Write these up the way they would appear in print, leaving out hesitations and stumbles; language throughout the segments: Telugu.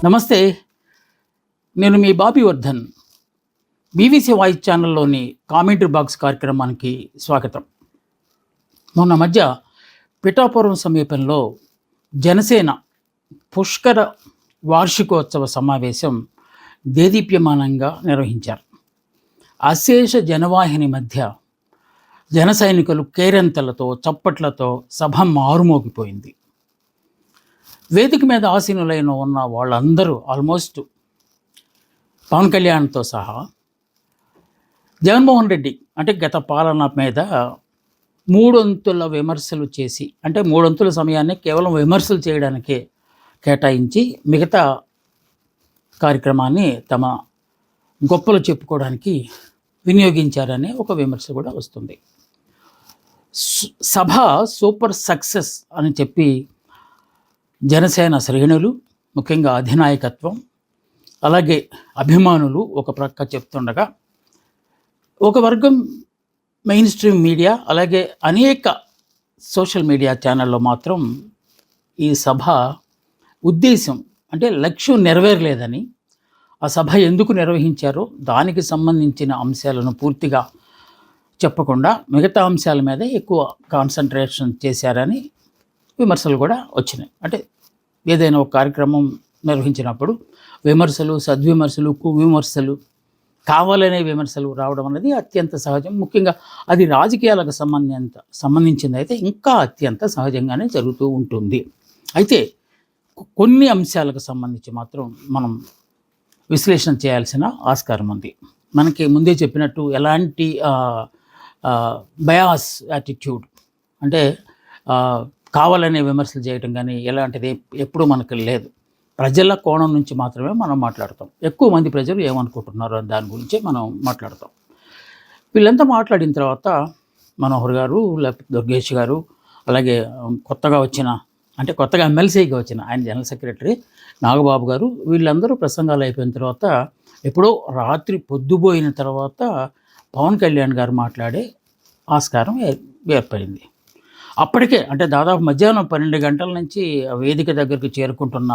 నమస్తే. నేను మీ బాబీ వర్ధన్. బీవీసీ వాయిస్ ఛానల్లోని కామెంటరీ బాక్స్ కార్యక్రమానికి స్వాగతం. మొన్న మధ్య పిఠాపురం సమీపంలో జనసేన పుష్కర వార్షికోత్సవ సమావేశం దేదీప్యమానంగా నిర్వహించారు. అశేష జనవాహిని మధ్య జన సైనికులు కేరింతలతో చప్పట్లతో సభ మారుమోగిపోయింది. వేదిక మీద ఆసీనులైన ఉన్న వాళ్ళందరూ ఆల్మోస్ట్ పవన్ కళ్యాణ్తో సహా జగన్మోహన్ రెడ్డి అంటే గత పాలన మీద మూడొంతుల విమర్శలు చేసి, అంటే మూడొంతుల సమయాన్ని కేవలం విమర్శలు చేయడానికే కేటాయించి మిగతా కార్యక్రమాన్ని తమ గొప్పలు చెప్పుకోవడానికి వినియోగించారనే ఒక విమర్శ కూడా వస్తుంది. సభ సూపర్ సక్సెస్ అని చెప్పి జనసేన శ్రేణులు, ముఖ్యంగా అధినాయకత్వం, అలాగే అభిమానులు ఒక ప్రక్క చెప్తుండగా, ఒక వర్గం మెయిన్ స్ట్రీమ్ మీడియా అలాగే అనేక సోషల్ మీడియా ఛానల్లో మాత్రం ఈ సభ ఉద్దేశం అంటే లక్ష్యం నెరవేరలేదని, ఆ సభ ఎందుకు నిర్వహించారో దానికి సంబంధించిన అంశాలను పూర్తిగా చెప్పకుండా మిగతా అంశాల మీద ఎక్కువ కాన్సన్ట్రేషన్ చేశారని విమర్శలు కూడా వచ్చినాయి. అంటే ఏదైనా ఒక కార్యక్రమం నిర్వహించినప్పుడు విమర్శలు, సద్విమర్శలు, కువిమర్శలు, కావాలనే విమర్శలు రావడం అనేది అత్యంత సహజం. ముఖ్యంగా అది రాజకీయాలకు సంబంధించింది అయితే ఇంకా అత్యంత సహజంగానే జరుగుతూ ఉంటుంది. అయితే కొన్ని అంశాలకు సంబంధించి మాత్రం మనం విశ్లేషణ చేయాల్సిన ఆస్కారం ఉంది. మనకి ముందే చెప్పినట్టు ఎలాంటి బయాస్ యాటిట్యూడ్ అంటే కావాలనే విమర్శలు చేయడం కానీ ఎలాంటిది ఎప్పుడూ మనకు లేదు. ప్రజల కోణం నుంచి మాత్రమే మనం మాట్లాడతాం. ఎక్కువ మంది ప్రజలు ఏమనుకుంటున్నారు అని దాని గురించే మనం మాట్లాడతాం. వీళ్ళంతా మాట్లాడిన తర్వాత మనోహర్ గారు, లేకపోతే దుర్గేష్ గారు, అలాగే కొత్తగా ఎమ్మెల్సీగా వచ్చిన ఆయన జనరల్ సెక్రటరీ నాగబాబు గారు, వీళ్ళందరూ ప్రసంగాలు అయిపోయిన తర్వాత ఎప్పుడో రాత్రి పొద్దుపోయిన తర్వాత పవన్ కళ్యాణ్ గారు మాట్లాడే ఆస్కారం ఏర్పడింది. అప్పటికే అంటే దాదాపు మధ్యాహ్నం 12 గంటల నుంచి వేదిక దగ్గరకు చేరుకుంటున్న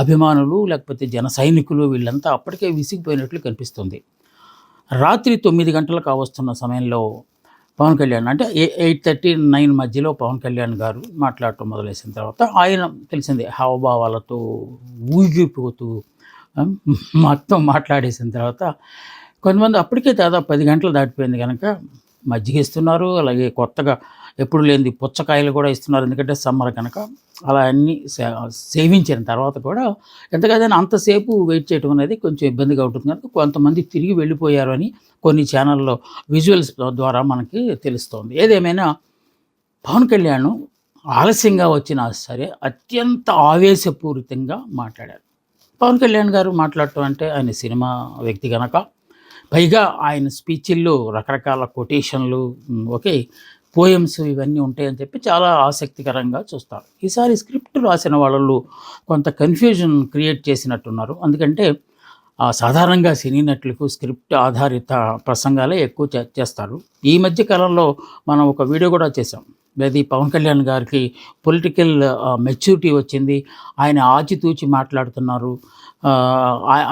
అభిమానులు లేకపోతే జన సైనికులు వీళ్ళంతా అప్పటికే విసిగిపోయినట్లు కనిపిస్తుంది. రాత్రి 9 గంటలకు వస్తున్న సమయంలో పవన్ కళ్యాణ్ అంటే 8:30, 9 మధ్యలో పవన్ కళ్యాణ్ గారు మాట్లాడటం మొదలైన తర్వాత ఆయన తెలిసిందే హావభావాలతో ఊగిపోతూ మొత్తం మాట్లాడేసిన తర్వాత కొంతమంది అప్పటికే దాదాపు 10 గంటలు దాటిపోయింది కనుక మజ్జిగ ఇస్తున్నారు, అలాగే కొత్తగా ఎప్పుడు లేనిది పుచ్చకాయలు కూడా ఇస్తున్నారు. ఎందుకంటే సమ్మర్ కనుక అలా అన్నీ సేవించిన తర్వాత కూడా ఎంతకైనా అంతసేపు వెయిట్ చేయడం అనేది కొంచెం ఇబ్బందిగా ఉంటుంది కనుక కొంతమంది తిరిగి వెళ్ళిపోయారు అని కొన్ని ఛానల్లో విజువల్స్ ద్వారా మనకి తెలుస్తోంది. ఏదేమైనా పవన్ కళ్యాణ్ ఆలస్యంగా వచ్చినా సరే అత్యంత ఆవేశపూరితంగా మాట్లాడారు. పవన్ కళ్యాణ్ గారు మాట్లాడటం అంటే ఆయన సినిమా వ్యక్తి కనుక, పైగా ఆయన స్పీచ్ల్లో రకరకాల కొటేషన్లు, పోయమ్స్ ఇవన్నీ ఉంటాయని చెప్పి చాలా ఆసక్తికరంగా చూస్తారు. ఈసారి స్క్రిప్ట్ రాసిన వాళ్ళు కొంత కన్ఫ్యూజన్ క్రియేట్ చేసినట్టున్నారు. ఎందుకంటే సాధారణంగా సినీ నటులకు స్క్రిప్ట్ ఆధారిత ప్రసంగాలే ఎక్కువ చేస్తారు. ఈ మధ్య కాలంలో మనం ఒక వీడియో కూడా చేసాం. అది పవన్ కళ్యాణ్ గారికి పొలిటికల్ మెచ్యూరిటీ వచ్చింది, ఆయన ఆచితూచి మాట్లాడుతున్నారు,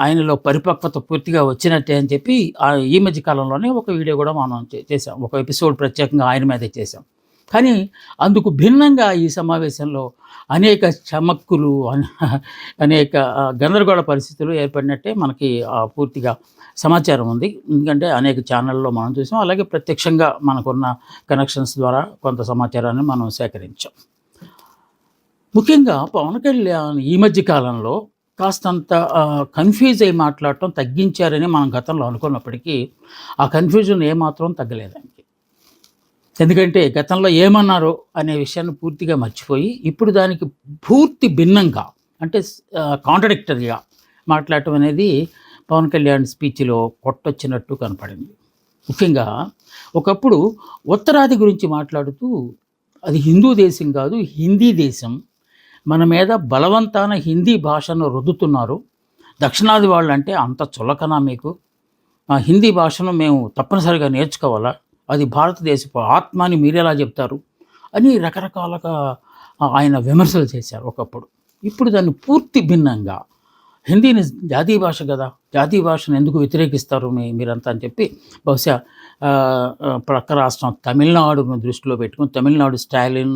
ఆయనలో పరిపక్వత పూర్తిగా వచ్చినట్టే అని చెప్పి ఈ మధ్య కాలంలోనే ఒక వీడియో కూడా మనం చేసాం. ఒక ఎపిసోడ్ ప్రత్యేకంగా ఆయన మీదే చేసాం. కానీ అందుకు భిన్నంగా ఈ సమావేశంలో అనేక చమక్కులు, అనేక గందరగోళ పరిస్థితులు ఏర్పడినట్టే మనకి పూర్తిగా సమాచారం ఉంది. ఎందుకంటే అనేక ఛానళ్ళలో మనం చూసాం, అలాగే ప్రత్యక్షంగా మనకున్న కనెక్షన్స్ ద్వారా కొంత సమాచారాన్ని మనం సేకరించాం. ముఖ్యంగా పవన్ కళ్యాణ్ ఈ మధ్య కాలంలో కాస్తంత కన్ఫ్యూజ్ అయి మాట్లాడటం తగ్గించారని మనం గతంలో అనుకున్నప్పటికీ ఆ కన్ఫ్యూజన్ ఏమాత్రం తగ్గలేదండి. ఎందుకంటే గతంలో ఏమన్నారో అనే విషయాన్ని పూర్తిగా మర్చిపోయి ఇప్పుడు దానికి పూర్తి భిన్నంగా అంటే కాంట్రడిక్టరీగా మాట్లాడటం అనేది పవన్ కళ్యాణ్ స్పీచ్లో కొట్టొచ్చినట్టు కనపడింది. ముఖ్యంగా ఒకప్పుడు ఉత్తరాది గురించి మాట్లాడుతూ అది హిందూ దేశం కాదు, హిందీ దేశం, మన మీద బలవంతాన హిందీ భాషను రుద్దుతున్నారు, దక్షిణాది వాళ్ళంటే అంత చులకన మీకు, హిందీ భాషను మేము తప్పనిసరిగా నేర్చుకోవాలా, అది భారతదేశపు ఆత్మ అని మీరెలా చెప్తారు అని రకరకాలుగా ఆయన విమర్శలు చేశారు ఒకప్పుడు. ఇప్పుడు దాన్ని పూర్తి భిన్నంగా హిందీని జాతీయ భాష కదా, జాతీయ భాషను ఎందుకు వ్యతిరేకిస్తారు మీరంతా అని చెప్పి బహుశా ప్రక్క రాష్ట్రం తమిళనాడును దృష్టిలో పెట్టుకుని తమిళనాడు స్టాలిన్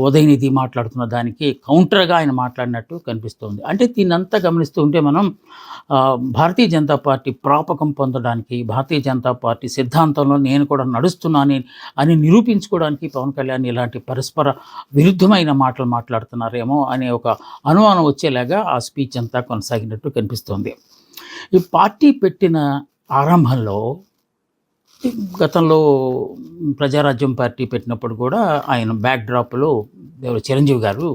ఉదయనిధి మాట్లాడుతున్న దానికి కౌంటర్గా ఆయన మాట్లాడినట్టు కనిపిస్తుంది. అంటే దీన్నంతా గమనిస్తూ ఉంటే మనం భారతీయ జనతా పార్టీ ప్రాపకం పొందడానికి, భారతీయ జనతా పార్టీ సిద్ధాంతంలో నేను కూడా నడుస్తున్నాను అని నిరూపించుకోవడానికి పవన్ కళ్యాణ్ ఇలాంటి పరస్పర విరుద్ధమైన మాటలు మాట్లాడుతున్నారేమో అనే ఒక అనుమానం వచ్చేలాగా ఆ స్పీచ్ అంతా కొనసాగినట్టు కనిపిస్తోంది. ఈ పార్టీ పెట్టిన ఆరంభంలో గతంలో ప్రజారాజ్యం పార్టీ పెట్టినప్పుడు కూడా ఆయన బ్యాక్డ్రాప్లో చిరంజీవి గారు,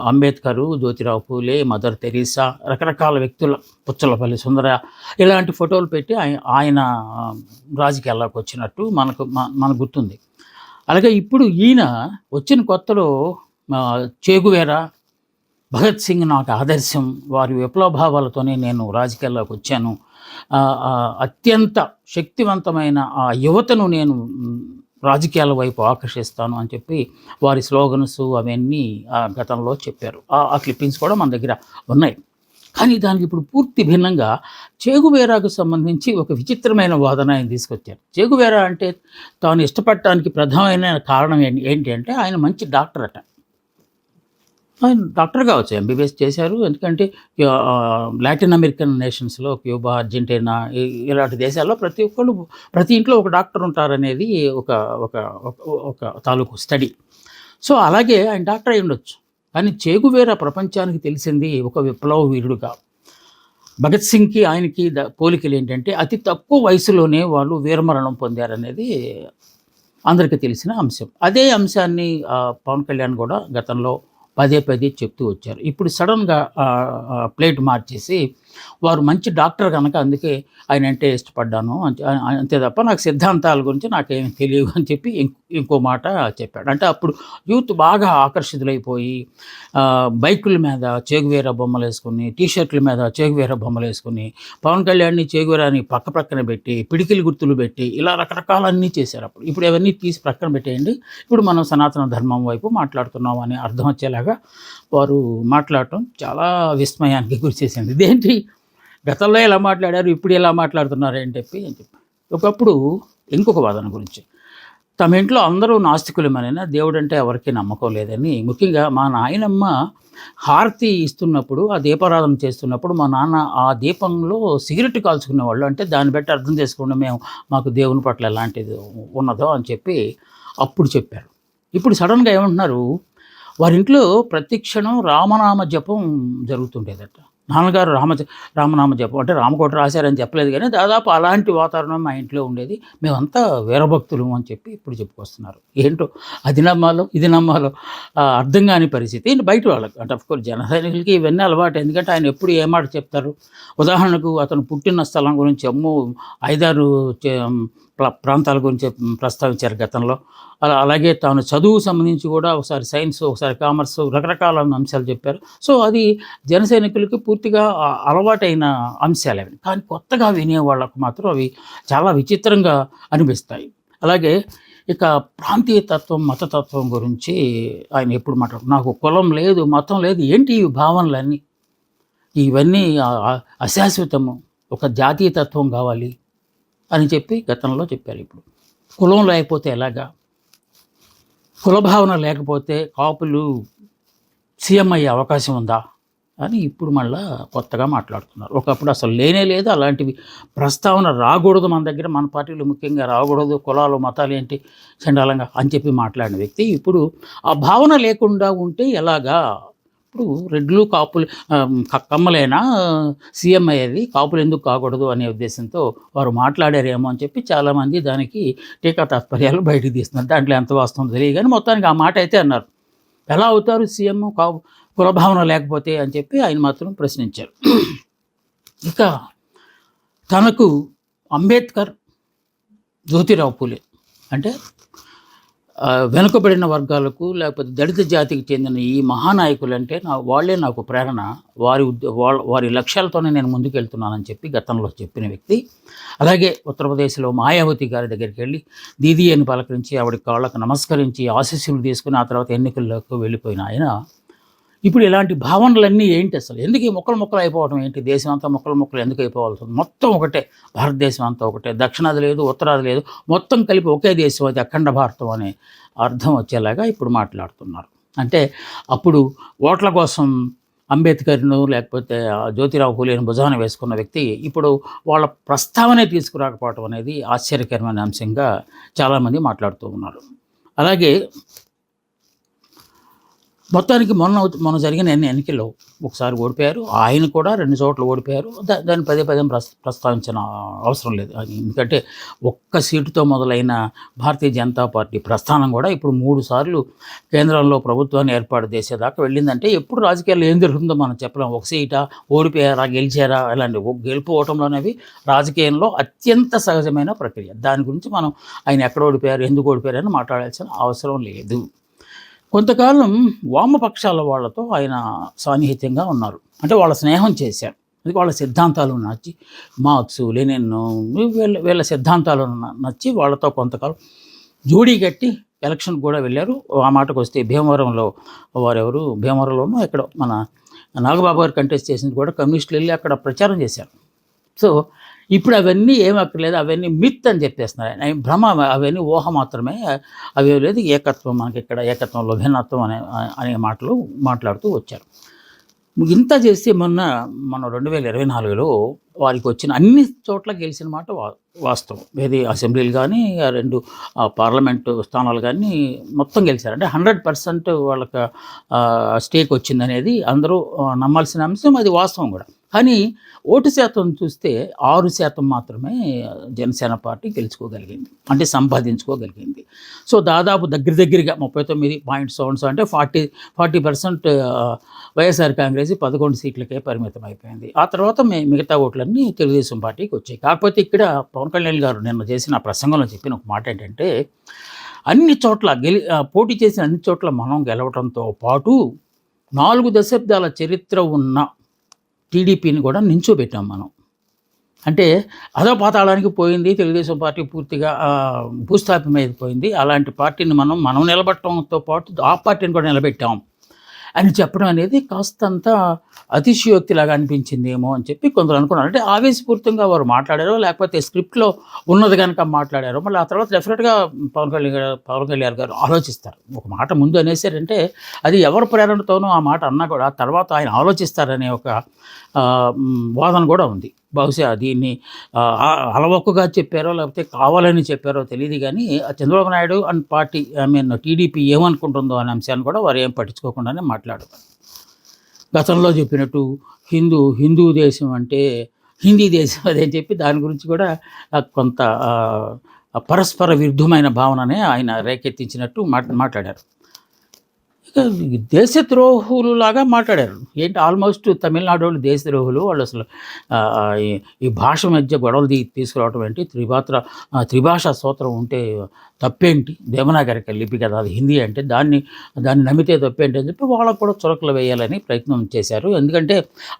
అంబేద్కరు, జ్యోతిరావు పూలే, మదర్ తెరీసా, రకరకాల వ్యక్తుల, పుచ్చలపల్లి సుందర ఇలాంటి ఫోటోలు పెట్టి ఆయన రాజకీయాల్లోకి వచ్చినట్టు మనకు గుర్తుంది. అలాగే ఇప్పుడు ఈయన వచ్చిన కొత్తలో చేగువేరా, భగత్ సింగ్ నాకు ఆదర్శం, వారి విప్లవ భావాలతోనే నేను రాజకీయాల్లోకి వచ్చాను, అత్యంత శక్తివంతమైన ఆ యువతను నేను రాజకీయాల వైపు ఆకర్షిస్తాను అని చెప్పి వారి స్లోగన్స్ అవన్నీ గతంలో చెప్పారు. ఆ క్లిప్పింగ్స్ కూడా మన దగ్గర ఉన్నాయి. కానీ దానికి ఇప్పుడు పూర్తి భిన్నంగా చేగువేరాకు సంబంధించి ఒక విచిత్రమైన వాదన ఆయన తీసుకొచ్చారు. చేగువేరా అంటే తాను ఇష్టపడటానికి ప్రధానమైన కారణం ఏంటి అంటే ఆయన మంచి డాక్టర్ అట. ఆయన డాక్టర్ కావచ్చు, ఎంబీబీఎస్ చేశారు. ఎందుకంటే లాటిన్ అమెరికన్ నేషన్స్లో క్యూబా, అర్జెంటీనా ఇలాంటి దేశాల్లో ప్రతి ఇంట్లో ఒక డాక్టర్ ఉంటారనేది ఒక ఒక ఒక తాలూకు స్టడీ. సో అలాగే ఆయన డాక్టర్ అయి ఉండొచ్చు. కానీ చేగువేరా ప్రపంచానికి తెలిసింది ఒక విప్లవ వీరుడుగా. భగత్ సింగ్కి ఆయనకి పోలికలు ఏంటంటే అతి తక్కువ వయసులోనే వాళ్ళు వీరమరణం పొందారనేది అందరికీ తెలిసిన అంశం. అదే అంశాన్ని పవన్ కళ్యాణ్ కూడా గతంలో పదే చెప్తూ వచ్చారు. ఇప్పుడు సడన్గా ప్లేట్ మార్చేసి వారు మంచి డాక్టర్ కనుక అందుకే ఆయన అంటే ఇష్టపడ్డాను అంతే తప్ప నాకు సిద్ధాంతాల గురించి నాకేమీ తెలియదు అని చెప్పి ఇంకో మాట చెప్పాడు. అంటే అప్పుడు యూత్ బాగా ఆకర్షితులైపోయి బైకుల మీద చేగువేరా బొమ్మలు వేసుకుని, టీషర్ట్ల మీద చేగువేరా బొమ్మలు వేసుకుని, పవన్ కళ్యాణ్ని చేగువేరాని పక్కన పెట్టి, పిడికిలి గుర్తులు పెట్టి ఇలా రకరకాలన్నీ చేశారు. ఇప్పుడు ఇవన్నీ తీసి ప్రక్కన పెట్టేయండి, ఇప్పుడు మనం సనాతన ధర్మం వైపు మాట్లాడుతున్నాం అని అర్థం వచ్చేలాగా వారు మాట్లాడటం చాలా విస్మయానికి గురి చేసింది. ఇదేంటి గతంలో ఎలా మాట్లాడారు, ఇప్పుడు ఎలా మాట్లాడుతున్నారు అని చెప్పి ఒకప్పుడు ఇంకొక వాదన గురించి, తమ ఇంట్లో అందరూ నాస్తికులమనైనా దేవుడు అంటే ఎవరికీ నమ్మకం లేదని, ముఖ్యంగా మా నాయనమ్మ హారతి ఇస్తున్నప్పుడు ఆ దీపారాధన చేస్తున్నప్పుడు మా నాన్న ఆ దీపంలో సిగరెట్ కాల్చుకునేవాళ్ళు, అంటే దాన్ని బట్టి అర్థం చేసుకోండి మాకు దేవుని పట్ల ఎలాంటిది ఉన్నదో అని చెప్పి అప్పుడు చెప్పారు. ఇప్పుడు సడన్గా ఏమంటున్నారు, వారింట్లో ప్రతి క్షణం రామనామ జపం జరుగుతుండేదట. నాన్నగారు రామనామ జపం అంటే రామకోట రాశారని చెప్పలేదు, కానీ దాదాపు అలాంటి వాతావరణం మా ఇంట్లో ఉండేది, మేమంతా వీరభక్తులు అని చెప్పి ఇప్పుడు చెప్పుకొస్తున్నారు. ఏంటో అది నమ్మాలో ఇది నమ్మాలో అర్థం కాని పరిస్థితి బయట వాళ్ళకి. అంటే అఫ్కోర్స్ జన సైనికులకి ఇవన్నీ అలవాటు, ఎందుకంటే ఆయన ఎప్పుడు ఏ మాట చెప్తారు. ఉదాహరణకు అతను పుట్టిన స్థలం గురించి 5-6 ప్రాంతాల గురించి ప్రస్తావించారు గతంలో. అలాగే తాను చదువు సంబంధించి కూడా ఒకసారి సైన్స్, ఒకసారి కామర్స్, రకరకాల అంశాలు చెప్పారు. సో అది జన సైనికులకి పూర్తిగా అలవాటైన అంశాలు అవి. కానీ కొత్తగా వినేవాళ్ళకు మాత్రం అవి చాలా విచిత్రంగా అనిపిస్తాయి. అలాగే ఇక ప్రాంతీయతత్వం, మతతత్వం గురించి ఆయన ఎప్పుడు మాట్లాడు, నాకు కులం లేదు, మతం లేదు, ఏంటి ఈ భావనలన్నీ, ఇవన్నీ అశాశ్వతము, ఒక జాతీయతత్వం కావాలి అని చెప్పి గతంలో చెప్పారు. ఇప్పుడు కులం లేకపోతే ఎలాగా, కులభావన లేకపోతే కాపులు సీఎం అయ్యే అవకాశం ఉందా అని ఇప్పుడు మళ్ళా కొత్తగా మాట్లాడుతున్నారు. ఒకప్పుడు అసలు లేనే లేదు, అలాంటివి ప్రస్తావన రాకూడదు మన దగ్గర, మన పార్టీలో ముఖ్యంగా రాకూడదు, కులాలు మతాలు ఏంటి చండాలంగా అని చెప్పి మాట్లాడిన వ్యక్తి ఇప్పుడు ఆ భావన లేకుండా ఉంటే ఎలాగా, ఇప్పుడు రెడ్లు కాపులు కమ్మలైనా సీఎం అయ్యేది, కాపులు ఎందుకు కాకూడదు అనే ఉద్దేశంతో వారు మాట్లాడారేమో అని చెప్పి చాలామంది దానికి టీకా తాత్పర్యాలు బయటకు తీస్తున్నారు. దాంట్లో ఎంత వాస్తవం తెలియదు, కానీ మొత్తానికి ఆ మాట అయితే అన్నారు. ఎలా అవుతారు సీఎం కులభావన లేకపోతే అని చెప్పి ఆయన మాత్రం ప్రశ్నించారు. ఇక తనకు అంబేద్కర్, జ్యోతిరావు పూలే అంటే వెనుకబడిన వర్గాలకు లేకపోతే దళిత జాతికి చెందిన ఈ మహానాయకులు అంటే వాళ్ళే నాకు ప్రేరణ, వారి లక్ష్యాలతోనే నేను ముందుకెళ్తున్నానని చెప్పి గతంలో చెప్పిన వ్యక్తి. అలాగే ఉత్తరప్రదేశ్లో మాయావతి గారి దగ్గరికి వెళ్ళి దీదీ అని పలకరించి ఆవిడ కాళ్ళకు నమస్కరించి ఆశీస్సులు తీసుకుని ఆ తర్వాత ఎన్నికల్లోకి వెళ్ళిపోయిన ఆయన ఇప్పుడు ఇలాంటి భావనలన్నీ ఏంటి అసలు? ఎందుకు ఈ ముక్కలు ముక్కలు అయిపోవడం ఏంటి? దేశం అంతా ముక్కలు ముక్కలు ఎందుకు అయిపోవాల్సి ఉంది? మొత్తం ఒకటే, భారతదేశం అంతా ఒకటే, దక్షిణాది లేదు, ఉత్తరాది లేదు, మొత్తం కలిపి ఒకే దేశం, అది అఖండ భారతం అనే అర్థం వచ్చేలాగా ఇప్పుడు మాట్లాడుతున్నారు. అంటే అప్పుడు ఓట్ల కోసం అంబేద్కర్ను లేకపోతే జ్యోతిరావు ఫూలేని భుజాన వేసుకున్న వ్యక్తి ఇప్పుడు వాళ్ళ ప్రస్తావనే తీసుకురాకపోవడం అనేది ఆశ్చర్యకరమైన అంశంగా చాలామంది మాట్లాడుతూ ఉన్నారు. అలాగే మొత్తానికి మొన్న జరిగిన ఎన్నికల్లో ఒకసారి ఓడిపోయారు. ఆయన కూడా 2 చోట్ల ఓడిపోయారు. దాన్ని పదే పదే ప్రస్తావించిన అవసరం లేదు. ఎందుకంటే ఒక్క సీటుతో మొదలైన భారతీయ జనతా పార్టీ ప్రస్థానం కూడా ఇప్పుడు 3 సార్లు కేంద్రంలో ప్రభుత్వాన్ని ఏర్పాటు చేసేదాకా వెళ్ళిందంటే ఎప్పుడు రాజకీయాల్లో ఏం జరుగుతుందో మనం చెప్పలేం. ఒక సీటా, ఓడిపోయారా, గెలిచారా, ఇలాంటి గెలుపు ఓటంలోనేవి రాజకీయంలో అత్యంత సహజమైన ప్రక్రియ. దాని గురించి మనం ఆయన ఎక్కడ ఓడిపోయారు, ఎందుకు ఓడిపోయారు అని మాట్లాడాల్సిన అవసరం లేదు. కొంతకాలం వామపక్షాల వాళ్ళతో ఆయన సాన్నిహిత్యంగా ఉన్నారు. అంటే వాళ్ళ స్నేహం చేశారు. అది వాళ్ళ సిద్ధాంతాలు నచ్చి, మార్క్స్, లెనిన్ వీళ్ళ సిద్ధాంతాలు నచ్చి వాళ్ళతో కొంతకాలం జోడీ కట్టి ఎలక్షన్కి కూడా వెళ్ళారు. ఆ మాటకు వస్తే భీమవరంలో భీమవరంలోనూ ఎక్కడో మన నాగబాబు గారు కంటెస్ట్ చేసింది కూడా కమ్యూనిస్టులు వెళ్ళి అక్కడ ప్రచారం చేశారు. సో ఇప్పుడు అవన్నీ ఏం అక్కర్లేదు, అవన్నీ మిత్ అని చెప్పేస్తున్నారు. భ్రమ, అవన్నీ ఊహ మాత్రమే, అవి లేదు ఏకత్వం, మనకి ఇక్కడ ఏకత్వంలో భిన్నత్వం అనే మాటలు మాట్లాడుతూ వచ్చారు. ఇంత చేస్తే మొన్న 2024లో వారికి వచ్చిన అన్ని చోట్ల గెలిచిన మాట వాస్తవం. ఏది అసెంబ్లీలు కానీ, 2 పార్లమెంటు స్థానాలు కానీ మొత్తం గెలిచారు. అంటే 100% వాళ్ళకి స్టేక్ వచ్చిందనేది అందరూ నమ్మాల్సిన అంశం, అది వాస్తవం కూడా. కానీ ఓటు శాతం చూస్తే 6% మాత్రమే జనసేన పార్టీ గెలుచుకోగలిగింది, అంటే సంపాదించుకోగలిగింది. సో దాదాపు దగ్గరగా 39.7 అంటే 40% వైఎస్ఆర్ కాంగ్రెస్ 11 సీట్లకే పరిమితం అయిపోయింది. ఆ తర్వాత మిగతా ఓట్లన్నీ తెలుగుదేశం పార్టీకి వచ్చాయి. కాకపోతే ఇక్కడ పవన్ కళ్యాణ్ గారు నిన్న చేసిన ప్రసంగంలో చెప్పిన ఒక మాట ఏంటంటే, అన్ని చోట్ల పోటీ చేసిన అన్ని చోట్ల మనం గెలవడంతో పాటు 4 దశాబ్దాల చరిత్ర ఉన్న టీడీపీని కూడా నించోబెట్టాం మనం. అంటే అధోపాతాళానికి పోయింది తెలుగుదేశం పార్టీ, పూర్తిగా భూస్థాపితమైపోయింది. అలాంటి పార్టీని మనం నిలబెట్టడంతో పాటు ఆ పార్టీని కూడా నిలబెట్టాం అని చెప్పడం అనేది కాస్తంత అతిశయోక్తిలాగా అనిపించిందేమో అని చెప్పి కొందరు అనుకున్నారు. అంటే ఆవేశపూరితంగా వారు మాట్లాడారో, లేకపోతే స్క్రిప్ట్లో ఉన్నది కనుక మాట్లాడారో, మళ్ళీ ఆ తర్వాత డెఫినెట్గా పవన్ కళ్యాణ్ గారు ఆలోచిస్తారు. ఒక మాట ముందు అనేసారంటే అది ఎవరి ప్రేరణతోనో ఆ మాట అన్నా కూడా ఆ తర్వాత ఆయన ఆలోచిస్తారనే ఒక వాదన కూడా ఉంది. బహుశా దీన్ని అలవక్కుగా చెప్పారో లేకపోతే కావాలని చెప్పారో తెలియదు, కానీ Chandrababu Naidu and party, TDP ఏమనుకుంటుందో అనే అంశాన్ని కూడా వారు ఏం పట్టించుకోకుండానే మాట్లాడతారు. గతంలో చెప్పినట్టు హిందూ దేశం అంటే హిందీ దేశం అదని చెప్పి దాని గురించి కూడా కొంత పరస్పర విరుద్ధమైన భావననే ఆయన రేకెత్తించినట్టు మాట్లాడారు. దేశద్రోహులులాగా మాట్లాడారు. ఏంటి, ఆల్మోస్ట్ తమిళనాడు వాళ్ళు దేశద్రోహులు, వాళ్ళు అసలు ఈ భాష మధ్య గొడవలు తీసుకురావడం ఏంటి, త్రిభాషా సూత్రం ఉంటే తప్పేంటి, దేవనాగరిక లిపి కదా అది హిందీ అంటే, దాన్ని నమ్మితే తప్పేంటి అని చెప్పి వాళ్ళకు కూడా చురకలు వేయాలని ప్రయత్నం చేశారు. ఎందుకంటే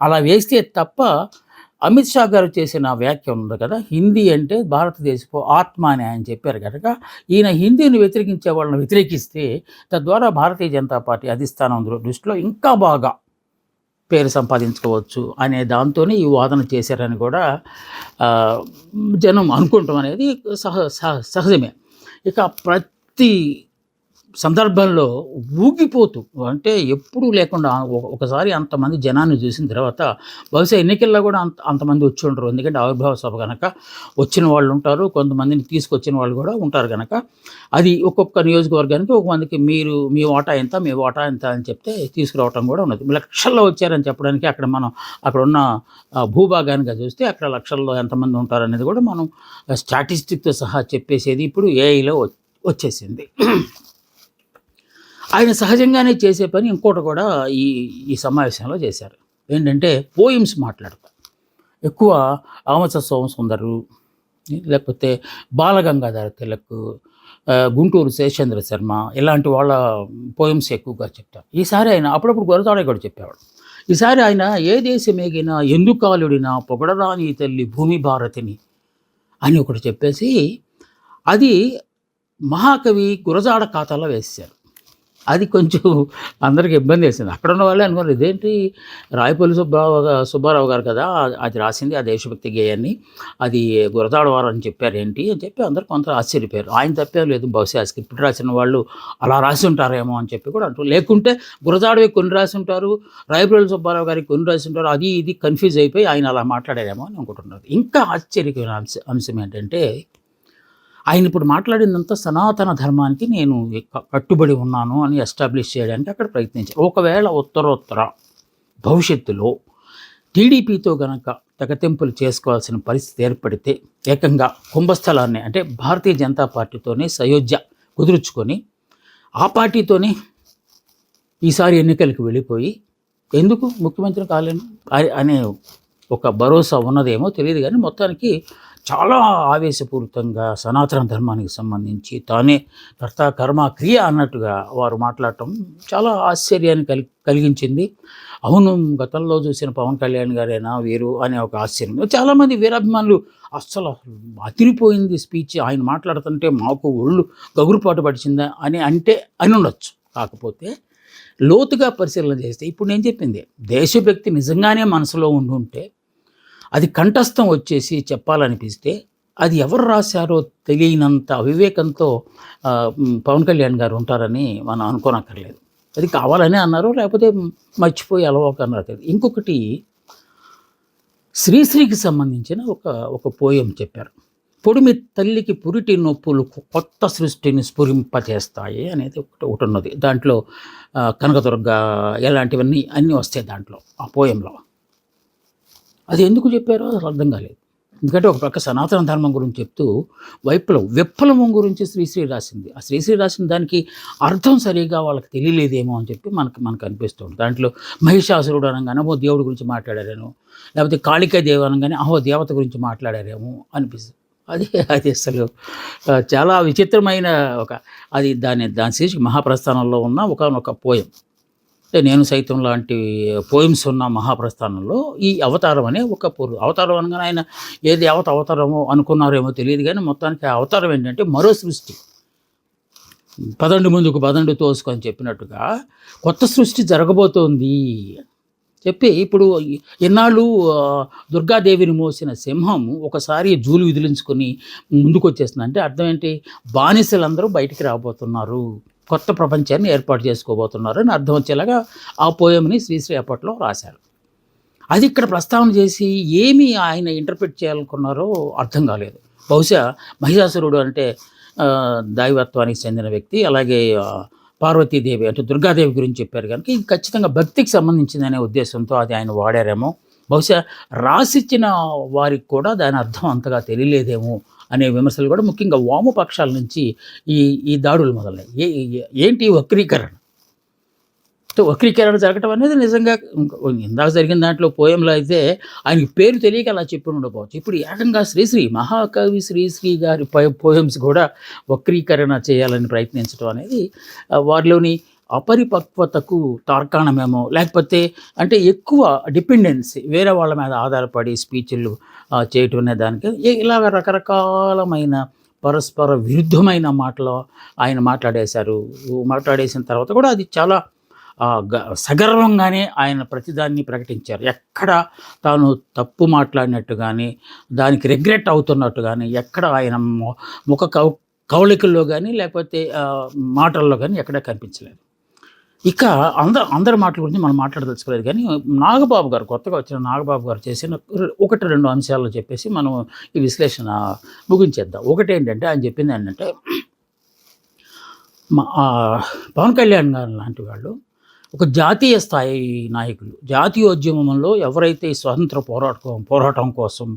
అలా వేస్తే తప్ప అమిత్ షా గారు చేసిన వ్యాఖ్య ఉంది కదా, హిందీ అంటే భారతదేశపు ఆత్మ అని ఆయన చెప్పారు కనుక ఈయన హిందీని వ్యతిరేకించే వాళ్ళని వ్యతిరేకిస్తే తద్వారా భారతీయ జనతా పార్టీ అధిష్టానం దృష్టిలో ఇంకా బాగా పేరు సంపాదించుకోవచ్చు అనే దాంతోనే ఈ వాదన చేశారని కూడా జనం అనుకుంటాం అనేది సహజమే. ఇక ప్రతి సందర్భంలో ఊగిపోతూ, అంటే ఎప్పుడూ లేకుండా ఒకసారి అంతమంది జనాన్ని చూసిన తర్వాత బహుశా ఎన్నికల్లో కూడా అంతమంది వచ్చి ఉండరు. ఎందుకంటే ఆవిర్భావ సభ కనుక వచ్చిన వాళ్ళు ఉంటారు, కొంతమందిని తీసుకొచ్చిన వాళ్ళు కూడా ఉంటారు కనుక అది ఒక్కొక్క నియోజకవర్గానికి ఒక మందికి మీ వాటా ఎంత, మీ వాటా ఎంత అని చెప్తే తీసుకురావటం కూడా ఉన్నది. లక్షల్లో వచ్చారని చెప్పడానికి అక్కడ ఉన్న భూభాగానికి చూస్తే అక్కడ లక్షల్లో ఎంతమంది ఉంటారనేది కూడా మనం స్టాటిస్టిక్తో సహా చెప్పేసేది ఇప్పుడు ఏఐలో వచ్చేసింది. ఆయన సహజంగానే చేసే పని ఇంకోటి కూడా ఈ సమావేశంలో చేశారు. ఏంటంటే పోయిమ్స్ మాట్లాడతారు. ఎక్కువ ఆమచ సోమసుందరు, లేకపోతే బాలగంగాధర తిలక్, గుంటూరు శేషేంద్ర శర్మ, ఇలాంటి వాళ్ళ పోయిమ్స్ ఎక్కువగా చెప్తారు. ఈసారి ఆయన అప్పుడప్పుడు గొరతాడే కూడా చెప్పేవాడు. ఈసారి ఆయన ఏ దేశమేగినా ఎందుకాలుడినా పొగడరాని తల్లి భూమి భారతిని అని ఒకటి చెప్పేసి అది మహాకవి గురజాడ ఖాతాలో వేశారు. అది కొంచెం అందరికి ఇబ్బంది వేసింది. అక్కడ ఉన్న వాళ్ళే అనుకున్నారు ఇదేంటి రాయపల్లి సుబ్బారావు గారు కదా అది రాసింది ఆ దేశభక్తి గేయాన్ని, అది గురజాడవారు అని చెప్పారేంటి అని చెప్పి అందరూ కొంత ఆశ్చర్యపోయారు. ఆయన తప్పేం లేదు, బహుశా స్క్రిప్ట్ రాసిన వాళ్ళు అలా రాసి ఉంటారేమో అని చెప్పి కూడా అంటారు. లేకుంటే గురజాడవి కొన్ని రాసి ఉంటారు, రాయపల్లి సుబ్బారావు గారికి కొన్ని రాసి ఉంటారు, అది ఇది కన్ఫ్యూజ్ అయిపోయి ఆయన అలా మాట్లాడారేమో అని అనుకుంటున్నారు. ఇంకా ఆశ్చర్యకరమైన అంశం ఏంటంటే ఆయన ఇప్పుడు మాట్లాడిందంతా సనాతన ధర్మానికి నేను కట్టుబడి ఉన్నాను అని ఎస్టాబ్లిష్ చేయడానికి అక్కడ ప్రయత్నించారు. ఒకవేళ ఉత్తరోత్తర భవిష్యత్తులో టీడీపీతో గనక తెగతెంపులు చేసుకోవాల్సిన పరిస్థితి ఏర్పడితే ఏకంగా కుంభస్థలాన్ని అంటే భారతీయ జనతా పార్టీతోనే సయోధ్య కుదుర్చుకొని ఆ పార్టీతోనే ఈసారి ఎన్నికలకు వెళ్ళిపోయి ఎందుకు ముఖ్యమంత్రి కాలేను అనే ఒక భరోసా ఉన్నదేమో తెలియదు. కానీ మొత్తానికి చాలా ఆవేశపూరితంగా సనాతన ధర్మానికి సంబంధించి తానే కర్త కర్మ క్రియ అన్నట్టుగా వారు మాట్లాడటం చాలా ఆశ్చర్యాన్ని కలిగించింది. అవును, గతంలో చూసిన పవన్ కళ్యాణ్ గారేనా వీరు అనే ఒక ఆశ్చర్యం. చాలామంది వీరాభిమానులు అస్సలు అతిరిపోయింది స్పీచ్, ఆయన మాట్లాడుతుంటే మాకు ఒళ్ళు గగురుపాటు పడిచిందా అని ఉండొచ్చు. కాకపోతే లోతుగా పరిశీలన చేస్తే ఇప్పుడు నేను చెప్పింది దేశభక్తి నిజంగానే మనసులో ఉండుంటే అది కంఠస్థం వచ్చేసి చెప్పాలనిపిస్తే అది ఎవరు రాశారో తెలియనంత అవివేకంతో పవన్ కళ్యాణ్ గారు ఉంటారని మనం అనుకోనక్కర్లేదు. అది కావాలని అన్నారు, లేకపోతే మర్చిపోయి అలవాకన్నారు తెలియదు. ఇంకొకటి శ్రీశ్రీకి సంబంధించిన ఒక పోయం చెప్పారు. పొడిమి తల్లికి పురిటి నొప్పులు కొత్త సృష్టిని స్ఫురింపచేస్తాయి అనేది ఒకటి ఉన్నది. దాంట్లో కనకదుర్గ ఇలాంటివన్నీ అన్నీ వస్తాయి దాంట్లో ఆ పోయంలో. అది ఎందుకు చెప్పారో అసలు అర్థం కాలేదు. ఎందుకంటే ఒక పక్క సనాతన ధర్మం గురించి చెప్తూ విప్లవం గురించి శ్రీశ్రీ రాసింది. ఆ శ్రీశ్రీ రాసిన దానికి అర్థం సరిగా వాళ్ళకి తెలియలేదేమో అని చెప్పి మనకు అనిపిస్తుంది. దాంట్లో మహిషాసురుడు అనగానే ఓ దేవుడి గురించి మాట్లాడారేమో, లేకపోతే కాళికాదేవి అనగానే అహో దేవత గురించి మాట్లాడారేమో అనిపిస్తుంది. అది అసలు చాలా విచిత్రమైన దాని శీర్షిక మహాప్రస్థానంలో ఉన్న ఒక పోయం. అంటే నేను సైతం లాంటి పోయిమ్స్ ఉన్న మహాప్రస్థానంలో ఈ అవతారం అనే ఒక అవతారం అనగానే ఆయన ఏ దేవత అవతారమో అనుకున్నారేమో తెలియదు. కానీ మొత్తానికి ఆ అవతారం ఏంటంటే మరో సృష్టి, పదండు ముందుకు పదండు తోసుకొని చెప్పినట్టుగా కొత్త సృష్టి జరగబోతోంది చెప్పి ఇప్పుడు ఎన్నాళ్ళు దుర్గాదేవిని మోసిన సింహం ఒకసారి జూలు విదిలించుకొని ముందుకు వచ్చేస్తుంది. అంటే అర్థం ఏంటి, బానిసలందరూ బయటికి రాబోతున్నారు, కొత్త ప్రపంచాన్ని ఏర్పాటు చేసుకోబోతున్నారు అని అర్థం వచ్చేలాగా ఆ పోయంని శ్రీశ్రీ అప్పట్లో రాశారు. అది ఇక్కడ ప్రస్తావన చేసి ఏమి ఆయన ఇంటర్ప్రిట్ చేయాలనుకున్నారో అర్థం కాలేదు. బహుశా మహిషాసురుడు అంటే దైవత్వానికి చెందిన వ్యక్తి, అలాగే పార్వతీదేవి అంటే దుర్గాదేవి గురించి చెప్పారు కనుక ఇది ఖచ్చితంగా భక్తికి సంబంధించిందనే ఉద్దేశంతో అది ఆయన వాడారేమో. బహుశా రాసిచ్చిన వారికి కూడా దాని అర్థం అంతగా తెలియలేదేమో అనే విమర్శలు కూడా ముఖ్యంగా వామపక్షాల నుంచి ఈ దాడులు మొదలయ్యాయి. ఏంటి వక్రీకరణ? వక్రీకరణ జరగటం అనేది నిజంగా ఇందాక జరిగిన దాంట్లో పోయంలో అయితే ఆయనకి పేరు తెలియక అలా చెప్పి ఉండకపోవచ్చు. ఇప్పుడు ఏకంగా శ్రీశ్రీ మహాకవి శ్రీశ్రీ గారి పోయమ్స్ కూడా వక్రీకరణ చేయాలని ప్రయత్నించడం అనేది వారిలోని అపరిపక్వతకు తార్కాణమేమో, లేకపోతే అంటే ఎక్కువ డిపెండెన్సీ వేరే వాళ్ళ మీద ఆధారపడి స్పీచ్లు చేయటం అనే దానికి ఇలాగ రకరకాలమైన పరస్పర విరుద్ధమైన మాటలు ఆయన మాట్లాడేసిన తర్వాత కూడా అది చాలా సగర్వంగానే ఆయన ప్రతిదాన్ని ప్రకటించారు. ఎక్కడ తాను తప్పు మాట్లాడినట్టు కానీ దానికి రిగ్రెట్ అవుతున్నట్టు కానీ ఎక్కడ ఆయన ముఖ కవళికల్లో కానీ లేకపోతే మాటల్లో కానీ ఎక్కడ కనిపించలేదు. ఇక అందరి మాటల గురించి మనం మాట్లాడదలుచుకోలేదు. కానీ నాగబాబు గారు, కొత్తగా వచ్చిన నాగబాబు గారు చేసిన 1-2 అంశాలు చెప్పేసి మనం ఈ విశ్లేషణ ముగించేద్దాం. ఒకటి ఏంటంటే ఆయన చెప్పింది ఏంటంటే పవన్ కళ్యాణ్ గారు లాంటి వాళ్ళు ఒక జాతీయ స్థాయి నాయకులు, జాతీయోద్యమంలో ఎవరైతే ఈ స్వాతంత్ర పోరాటం కోసం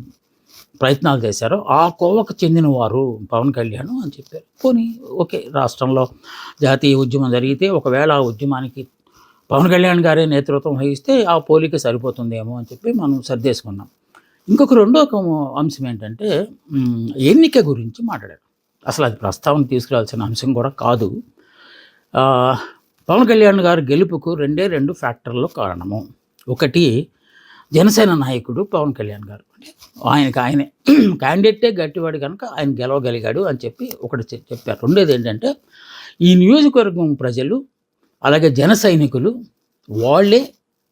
ప్రయత్నాలు చేశారో ఆ కోవకు చెందినవారు పవన్ కళ్యాణ్ అని చెప్పారు. పోనీ ఓకే, రాష్ట్రంలో జాతీయ ఉద్యమం జరిగితే ఒకవేళ ఆ ఉద్యమానికి పవన్ కళ్యాణ్ గారే నేతృత్వం వహిస్తే ఆ పోలిక సరిపోతుందేమో అని చెప్పి మనం సర్దేసుకున్నాం. ఇంకొక రెండో అంశం ఏంటంటే ఎన్నిక గురించి మాట్లాడారు. అసలు అది ప్రస్తావన తీసుకురావాల్సిన అంశం కూడా కాదు. పవన్ కళ్యాణ్ గారు గెలుపుకు 2 ఫ్యాక్టర్లు కారణము. ఒకటి జనసేన నాయకుడు పవన్ కళ్యాణ్ గారు, ఆయనే క్యాండిడేటే గట్టివాడు కనుక ఆయన గెలవగలిగాడు అని చెప్పి ఒకటి చెప్పారు. రెండోది ఏంటంటే ఈ నియోజకవర్గం ప్రజలు అలాగే జన సైనికులు వాళ్ళే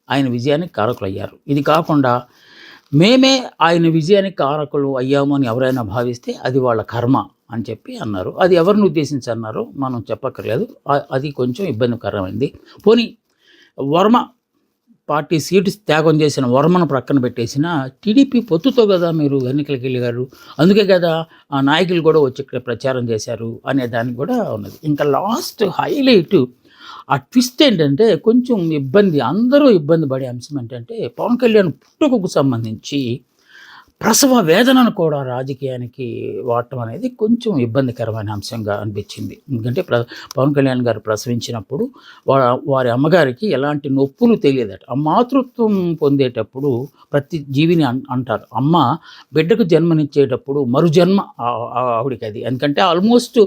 ఆయన విజయానికి కారకులయ్యారు. ఇది కాకుండా మేమే ఆయన విజయానికి కారకులు అయ్యాము అని ఎవరైనా భావిస్తే అది వాళ్ళ కర్మ అని చెప్పి అన్నారు. అది ఎవరిని ఉద్దేశించి అన్నారో మనం చెప్పక్కర్లేదు. అది కొంచెం ఇబ్బందికరమైంది. పోనీ వర్మ పార్టీ సీటు త్యాగం చేసిన వర్మను ప్రక్కన పెట్టేసిన టీడీపీ పొత్తుతో కదా మీరు ఎన్నికలకు వెళ్ళారు, అందుకే కదా ఆ నాయకులు కూడా వచ్చి ఇక్కడ ప్రచారం చేశారు అనే దానికి కూడా ఉన్నది. ఇంకా లాస్ట్ హైలైట్ ఆ ట్విస్ట్ ఏంటంటే కొంచెం ఇబ్బంది, అందరూ ఇబ్బంది పడే అంశం ఏంటంటే పవన్ కళ్యాణ్ పుట్టుకకు సంబంధించి ప్రసవ వేదనను కూడా రాజకీయానికి వాడటం అనేది కొంచెం ఇబ్బందికరమైన అంశంగా అనిపించింది. ఎందుకంటే పవన్ కళ్యాణ్ గారు ప్రసవించినప్పుడు వారి అమ్మగారికి ఎలాంటి నొప్పులు తెలియదట. ఆ మాతృత్వం పొందేటప్పుడు ప్రతి జీవిని అంటారు, అమ్మ బిడ్డకు జన్మనిచ్చేటప్పుడు మరుజన్మ ఆవిడికి అది. ఎందుకంటే ఆల్మోస్ట్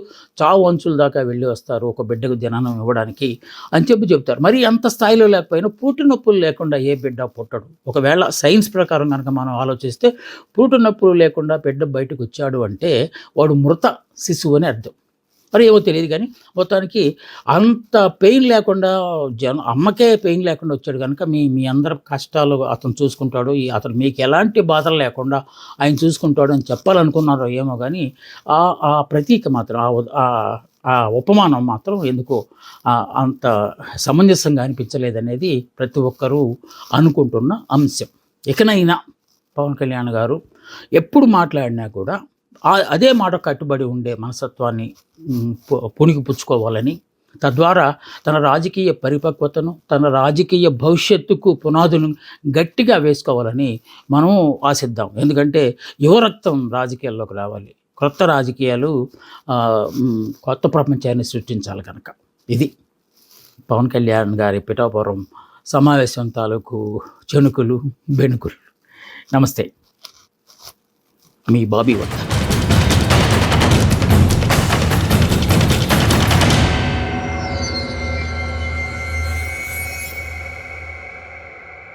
చావు అంచుల దాకా వెళ్ళి వస్తారు ఒక బిడ్డకు జననం ఇవ్వడానికి అని చెప్తారు. మరి అంత స్థాయిలో లేకపోయినా పుట్టి నొప్పులు లేకుండా ఏ బిడ్డ పుట్టడు. ఒకవేళ సైన్స్ ప్రకారం కనుక మనం ఆలోచిస్తే పురుటు నొప్పులు లేకుండా బిడ్డ బయటకు వచ్చాడు అంటే వాడు మృత శిశువు అని అర్థం. మరి ఏమో తెలియదు కానీ మొత్తానికి అంత పెయిన్ లేకుండా అమ్మకే పెయిన్ లేకుండా వచ్చాడు కనుక మీ అందరి కష్టాలు అతను చూసుకుంటాడు, అతను మీకు ఎలాంటి బాధలు లేకుండా ఆయన చూసుకుంటాడు అని చెప్పాలనుకున్నారో ఏమో కానీ ఆ ప్రతీక మాత్రం ఆ ఉపమానం మాత్రం ఎందుకో అంత సమంజసంగా అనిపించలేదనేది ప్రతి ఒక్కరూ అనుకుంటున్న అంశం. ఇకనైనా పవన్ కళ్యాణ్ గారు ఎప్పుడు మాట్లాడినా కూడా అదే మాట కట్టుబడి ఉండే మనస్తత్వాన్ని పుణికి పుచ్చుకోవాలని, తద్వారా తన రాజకీయ పరిపక్వతను, తన రాజకీయ భవిష్యత్తుకు పునాదులను గట్టిగా వేసుకోవాలని మనం ఆశిద్దాం. ఎందుకంటే యువరక్తం రాజకీయాల్లోకి రావాలి, కొత్త రాజకీయాలు కొత్త ప్రపంచాన్ని సృష్టించాలి కనుక. ఇది పవన్ కళ్యాణ్ గారి పిఠాపురం సమావేశం తాలూకు చెణుకులు బెణుకులు. నమస్తే, మీ బాబీ వద్ద.